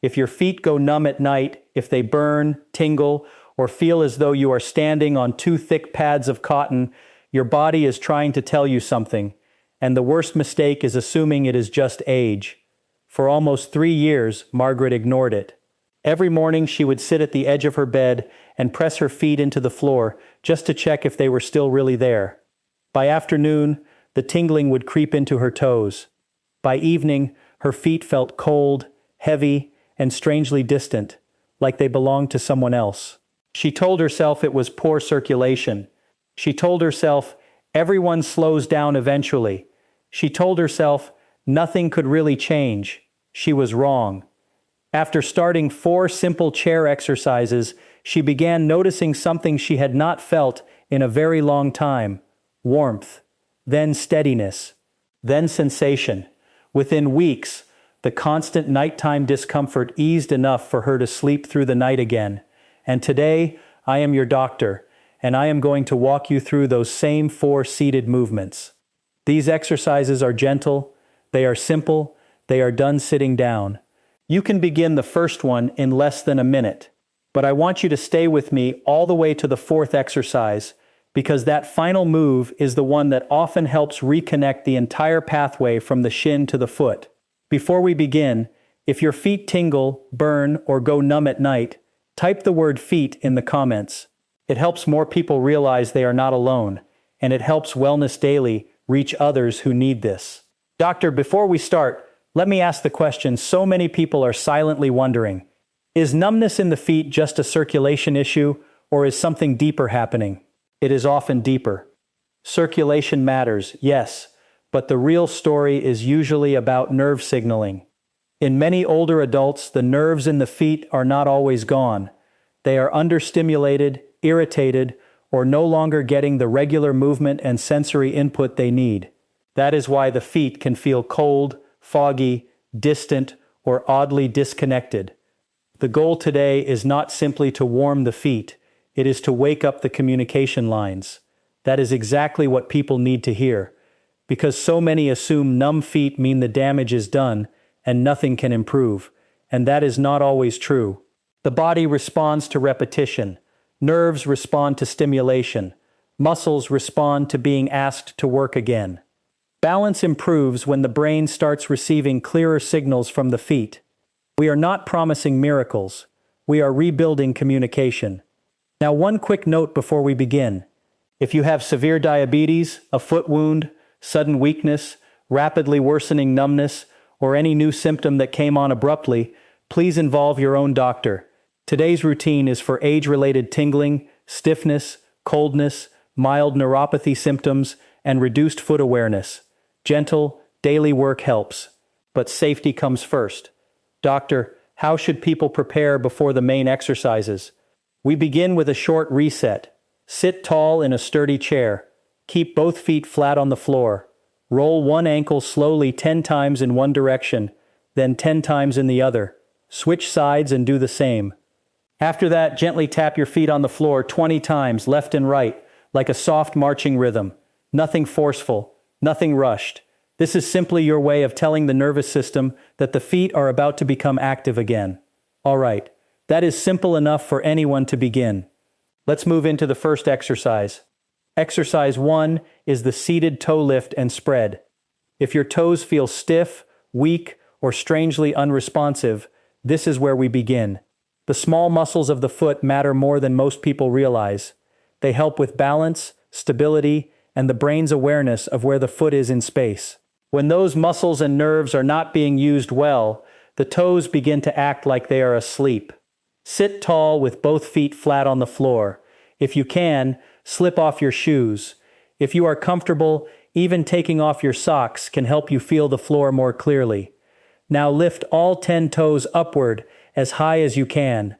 If your feet go numb at night, if they burn, tingle, or feel as though you are standing on two thick pads of cotton, your body is trying to tell you something, and the worst mistake is assuming it is just age. For almost 3 years, Margaret ignored it. Every morning she would sit at the edge of her bed and press her feet into the floor just to check if they were still really there. By afternoon, the tingling would creep into her toes. By evening, her feet felt cold, heavy, and strangely distant, like they belonged to someone else. She told herself it was poor circulation. She told herself everyone slows down eventually. She told herself nothing could really change. She was wrong. After starting 4 simple chair exercises, she began noticing something she had not felt in a very long time: warmth, then steadiness, then sensation. Within weeks, the constant nighttime discomfort eased enough for her to sleep through the night again. And today, I am your doctor, and I am going to walk you through those same 4 seated movements. These exercises are gentle, they are simple, they are done sitting down. You can begin the first one in less than a minute, but I want you to stay with me all the way to the 4th exercise, because that final move is the one that often helps reconnect the entire pathway from the shin to the foot. Before we begin, if your feet tingle, burn, or go numb at night, type the word feet in the comments. It helps more people realize they are not alone, and it helps Wellness Daily reach others who need this. Doctor, before we start, let me ask the question so many people are silently wondering. Is numbness in the feet just a circulation issue, or is something deeper happening? It is often deeper. Circulation matters, yes, but the real story is usually about nerve signaling. In many older adults, the nerves in the feet are not always gone. They are understimulated, irritated, or no longer getting the regular movement and sensory input they need. That is why the feet can feel cold, foggy, distant, or oddly disconnected. The goal today is not simply to warm the feet, it is to wake up the communication lines. That is exactly what people need to hear, because so many assume numb feet mean the damage is done and nothing can improve, and that is not always true. The body responds to repetition, nerves respond to stimulation, muscles respond to being asked to work again. Balance improves when the brain starts receiving clearer signals from the feet. We are not promising miracles, we are rebuilding communication. Now, one quick note before we begin. If you have severe diabetes, a foot wound, sudden weakness, rapidly worsening numbness, or any new symptom that came on abruptly, please involve your own doctor. Today's routine is for age-related tingling, stiffness, coldness, mild neuropathy symptoms, and reduced foot awareness. Gentle, daily work helps, but safety comes first. Doctor, how should people prepare before the main exercises? We begin with a short reset. Sit tall in a sturdy chair. Keep both feet flat on the floor. Roll one ankle slowly 10 times in one direction, then 10 times in the other. Switch sides and do the same. After that, gently tap your feet on the floor 20 times, left and right, like a soft marching rhythm. Nothing forceful, nothing rushed. This is simply your way of telling the nervous system that the feet are about to become active again. All right, that is simple enough for anyone to begin. Let's move into the first exercise. Exercise 1 is the seated toe lift and spread. If your toes feel stiff, weak, or strangely unresponsive, this is where we begin. The small muscles of the foot matter more than most people realize. They help with balance, stability, and the brain's awareness of where the foot is in space. When those muscles and nerves are not being used well, the toes begin to act like they are asleep. Sit tall with both feet flat on the floor. If you can, slip off your shoes. If you are comfortable, even taking off your socks can help you feel the floor more clearly. Now lift all 10 toes upward as high as you can.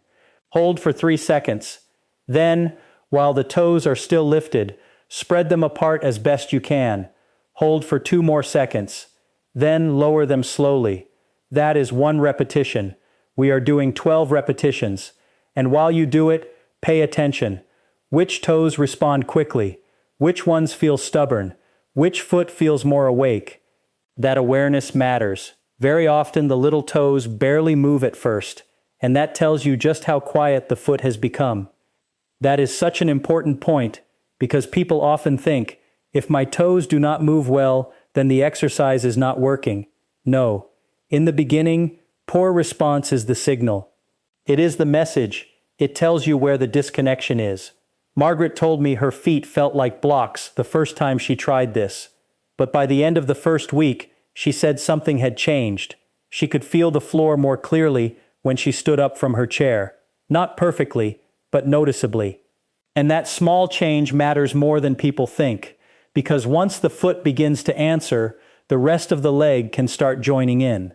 Hold for 3 seconds. Then, while the toes are still lifted, spread them apart as best you can. Hold for 2 more seconds. Then lower them slowly. That is 1 repetition. We are doing 12 repetitions. And while you do it, pay attention. Which toes respond quickly? Which ones feel stubborn? Which foot feels more awake? That awareness matters. Very often the little toes barely move at first, and that tells you just how quiet the foot has become. That is such an important point, because people often think, if my toes do not move well, then the exercise is not working. No. In the beginning, poor response is the signal. It is the message. It tells you where the disconnection is. Margaret told me her feet felt like blocks the first time she tried this. But by the end of the first week, she said something had changed. She could feel the floor more clearly when she stood up from her chair. Not perfectly, but noticeably. And that small change matters more than people think, because once the foot begins to answer, the rest of the leg can start joining in.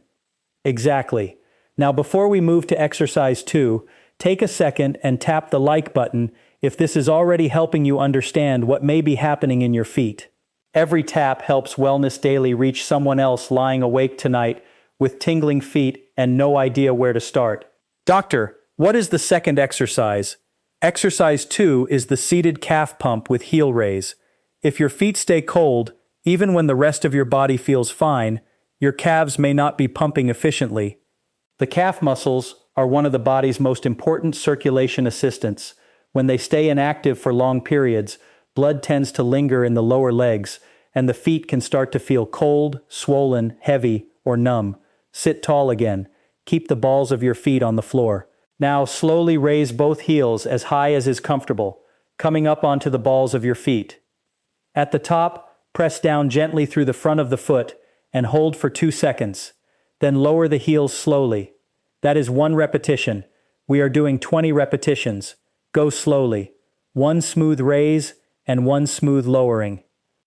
Exactly. Now before we move to exercise 2, take a second and tap the like button if this is already helping you understand what may be happening in your feet. Every tap helps Wellness Daily reach someone else lying awake tonight with tingling feet and no idea where to start. Doctor, what is the second exercise? Exercise 2 is the seated calf pump with heel raise. If your feet stay cold, even when the rest of your body feels fine, your calves may not be pumping efficiently. The calf muscles are one of the body's most important circulation assistants. When they stay inactive for long periods, blood tends to linger in the lower legs, and the feet can start to feel cold, swollen, heavy, or numb. Sit tall again. Keep the balls of your feet on the floor. Now slowly raise both heels as high as is comfortable, coming up onto the balls of your feet. At the top, press down gently through the front of the foot and hold for 2 seconds. Then lower the heels slowly. That is 1 repetition. We are doing 20 repetitions. Go slowly. 1 smooth raise and 1 smooth lowering.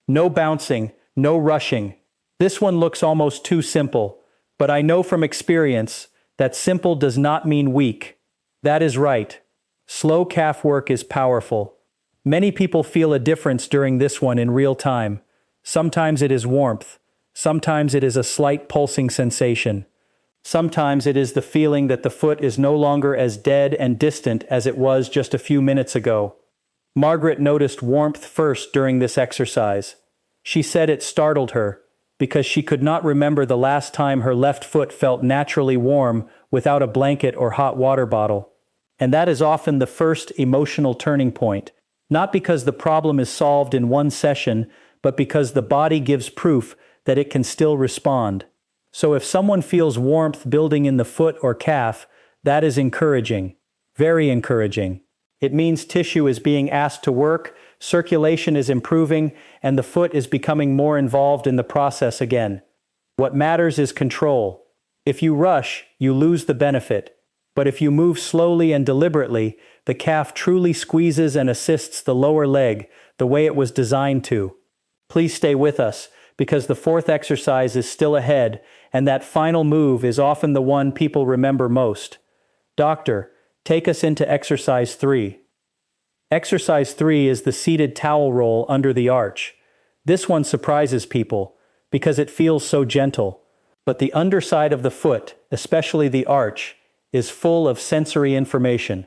No bouncing, no rushing. This one looks almost too simple, but I know from experience that simple does not mean weak. That is right. Slow calf work is powerful. Many people feel a difference during this one in real time. Sometimes it is warmth. Sometimes it is a slight pulsing sensation. Sometimes it is the feeling that the foot is no longer as dead and distant as it was just a few minutes ago. Margaret noticed warmth first during this exercise. She said it startled her, because she could not remember the last time her left foot felt naturally warm without a blanket or hot water bottle. And that is often the first emotional turning point, not because the problem is solved in one session, but because the body gives proof that it can still respond. So if someone feels warmth building in the foot or calf, that is encouraging. Very encouraging. It means tissue is being asked to work, circulation is improving, and the foot is becoming more involved in the process again. What matters is control. If you rush, you lose the benefit. But if you move slowly and deliberately, the calf truly squeezes and assists the lower leg the way it was designed to. Please stay with us, because the 4th exercise is still ahead, and that final move is often the one people remember most. Doctor, take us into exercise 3. Exercise 3 is the seated towel roll under the arch. This one surprises people, because it feels so gentle. But the underside of the foot, especially the arch, is full of sensory information.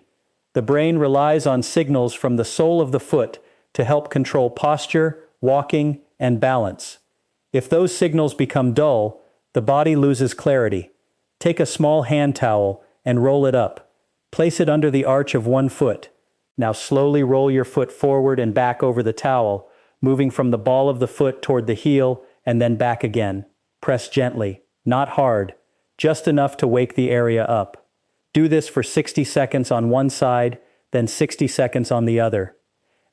The brain relies on signals from the sole of the foot to help control posture, walking, and balance. If those signals become dull, the body loses clarity. Take a small hand towel and roll it up. Place it under the arch of one foot. Now slowly roll your foot forward and back over the towel, moving from the ball of the foot toward the heel and then back again. Press gently, not hard, just enough to wake the area up. Do this for 60 seconds on one side, then 60 seconds on the other.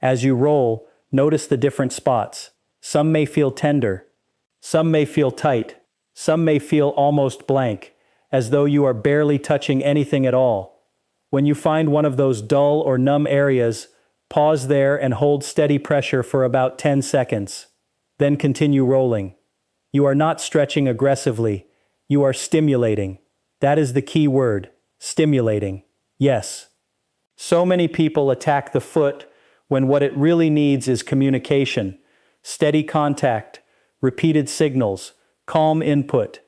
As you roll, notice the different spots. Some may feel tender. Some may feel tight. Some may feel almost blank, as though you are barely touching anything at all. When you find one of those dull or numb areas, pause there and hold steady pressure for about 10 seconds. Then continue rolling. You are not stretching aggressively. You are stimulating. That is the key word, stimulating. Yes. So many people attack the foot when what it really needs is communication, steady contact, repeated signals, calm input.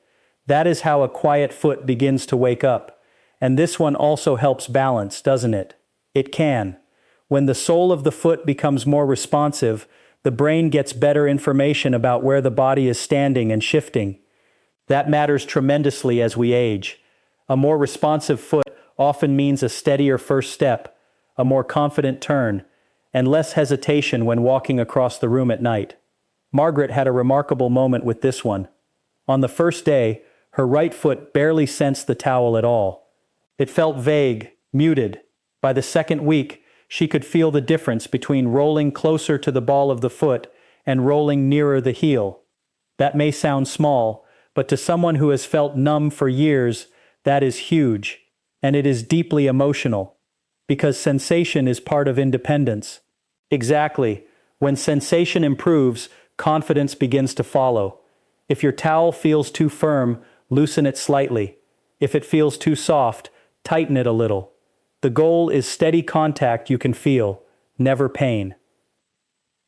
That is how a quiet foot begins to wake up. And this one also helps balance, doesn't it? It can. When the sole of the foot becomes more responsive, the brain gets better information about where the body is standing and shifting. That matters tremendously as we age. A more responsive foot often means a steadier first step, a more confident turn, and less hesitation when walking across the room at night. Margaret had a remarkable moment with this one. On the first day, her right foot barely sensed the towel at all. It felt vague, muted. By the second week, she could feel the difference between rolling closer to the ball of the foot and rolling nearer the heel. That may sound small, but to someone who has felt numb for years, that is huge, and it is deeply emotional, because sensation is part of independence. Exactly. When sensation improves, confidence begins to follow. If your towel feels too firm, loosen it slightly. If it feels too soft, tighten it a little. The goal is steady contact you can feel, never pain.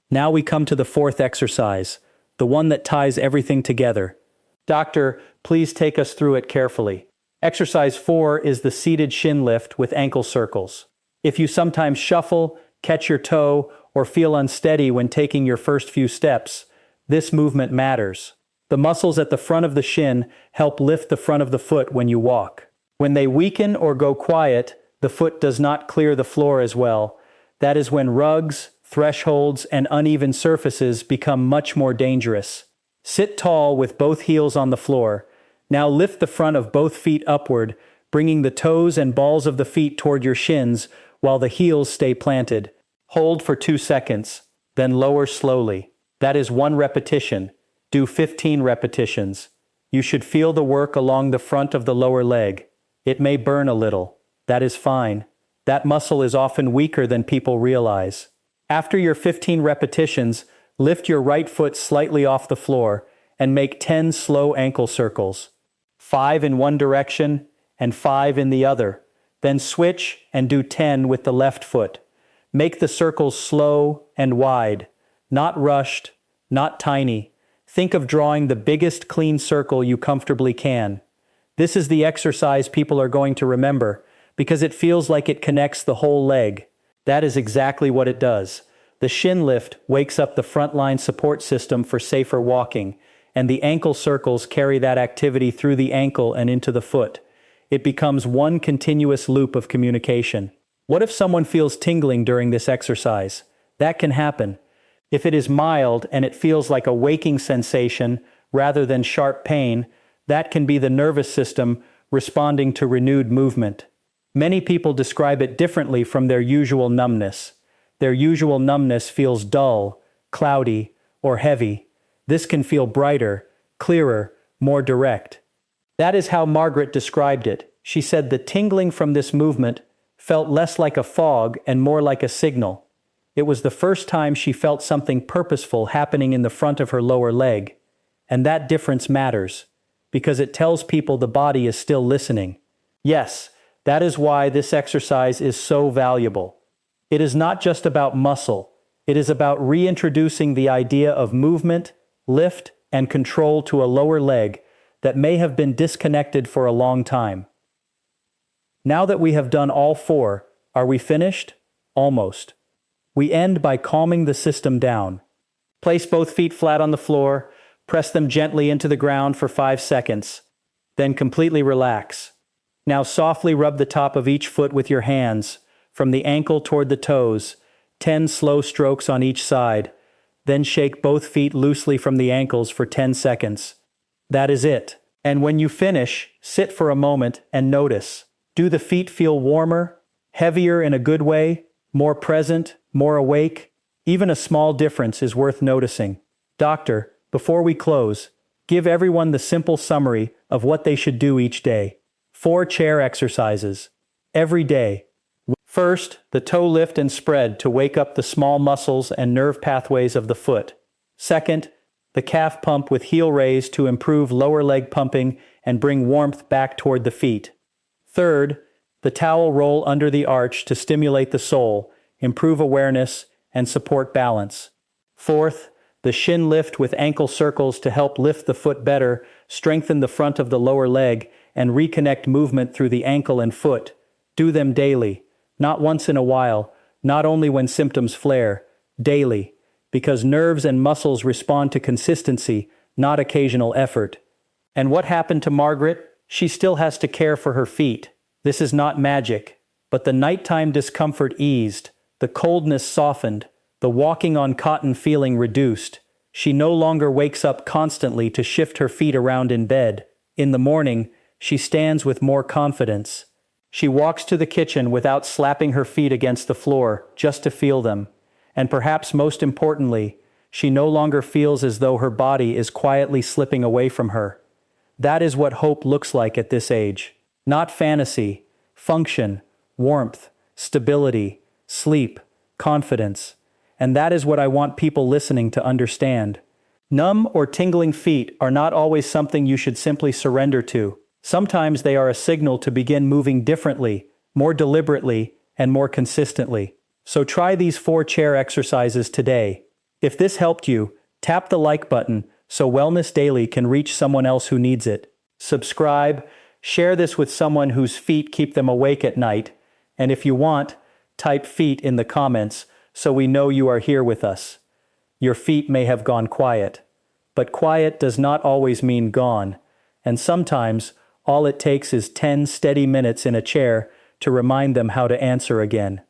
Now we come to the fourth exercise, the one that ties everything together. Doctor, please take us through it carefully. Exercise 4 is the seated shin lift with ankle circles. If you sometimes shuffle, catch your toe, or feel unsteady when taking your first few steps, this movement matters. The muscles at the front of the shin help lift the front of the foot when you walk. When they weaken or go quiet, the foot does not clear the floor as well. That is when rugs, thresholds, and uneven surfaces become much more dangerous. Sit tall with both heels on the floor. Now lift the front of both feet upward, bringing the toes and balls of the feet toward your shins while the heels stay planted. Hold for 2 seconds, then lower slowly. That is 1 repetition. Do 15 repetitions. You should feel the work along the front of the lower leg. It may burn a little. That is fine. That muscle is often weaker than people realize. After your 15 repetitions, lift your right foot slightly off the floor and make 10 slow ankle circles. 5 in one direction and 5 in the other. Then switch and do 10 with the left foot. Make the circles slow and wide, not rushed, not tiny. Think of drawing the biggest clean circle you comfortably can. This is the exercise people are going to remember because it feels like it connects the whole leg. That is exactly what it does. The shin lift wakes up the frontline support system for safer walking, and the ankle circles carry that activity through the ankle and into the foot. It becomes one continuous loop of communication. What if someone feels tingling during this exercise? That can happen. If it is mild and it feels like a waking sensation rather than sharp pain, that can be the nervous system responding to renewed movement. Many people describe it differently from their usual numbness. Their usual numbness feels dull, cloudy, or heavy. This can feel brighter, clearer, more direct. That is how Margaret described it. She said the tingling from this movement felt less like a fog and more like a signal. It was the first time she felt something purposeful happening in the front of her lower leg. And that difference matters, because it tells people the body is still listening. Yes, that is why this exercise is so valuable. It is not just about muscle. It is about reintroducing the idea of movement, lift, and control to a lower leg that may have been disconnected for a long time. Now that we have done all 4, are we finished? Almost. We end by calming the system down. Place both feet flat on the floor, press them gently into the ground for 5 seconds. Then completely relax. Now softly rub the top of each foot with your hands, from the ankle toward the toes, 10 slow strokes on each side. Then shake both feet loosely from the ankles for 10 seconds. That is it. And when you finish, sit for a moment and notice. Do the feet feel warmer, heavier in a good way, more present, more awake? Even a small difference is worth noticing. Doctor, before we close, give everyone the simple summary of what they should do each day. 4 chair exercises. Every day. First, the toe lift and spread to wake up the small muscles and nerve pathways of the foot. Second, the calf pump with heel raise to improve lower leg pumping and bring warmth back toward the feet. Third, the towel roll under the arch to stimulate the sole, improve awareness, and support balance. Fourth, the shin lift with ankle circles to help lift the foot better, strengthen the front of the lower leg, and reconnect movement through the ankle and foot. Do them daily, not once in a while, not only when symptoms flare, daily, because nerves and muscles respond to consistency, not occasional effort. And what happened to Margaret? She still has to care for her feet. This is not magic, but the nighttime discomfort eased, the coldness softened, the walking on cotton feeling reduced. She no longer wakes up constantly to shift her feet around in bed. In the morning, she stands with more confidence. She walks to the kitchen without slapping her feet against the floor, just to feel them. And perhaps most importantly, she no longer feels as though her body is quietly slipping away from her. That is what hope looks like at this age. Not fantasy, function, warmth, stability, sleep, confidence. And that is what I want people listening to understand. Numb or tingling feet are not always something you should simply surrender to. Sometimes they are a signal to begin moving differently, more deliberately, and more consistently. So try these 4 chair exercises today. If this helped you, tap the like button so Wellness Daily can reach someone else who needs it. Subscribe, share this with someone whose feet keep them awake at night, and if you want, type feet in the comments so we know you are here with us. Your feet may have gone quiet, but quiet does not always mean gone, and sometimes all it takes is 10 steady minutes in a chair to remind them how to answer again.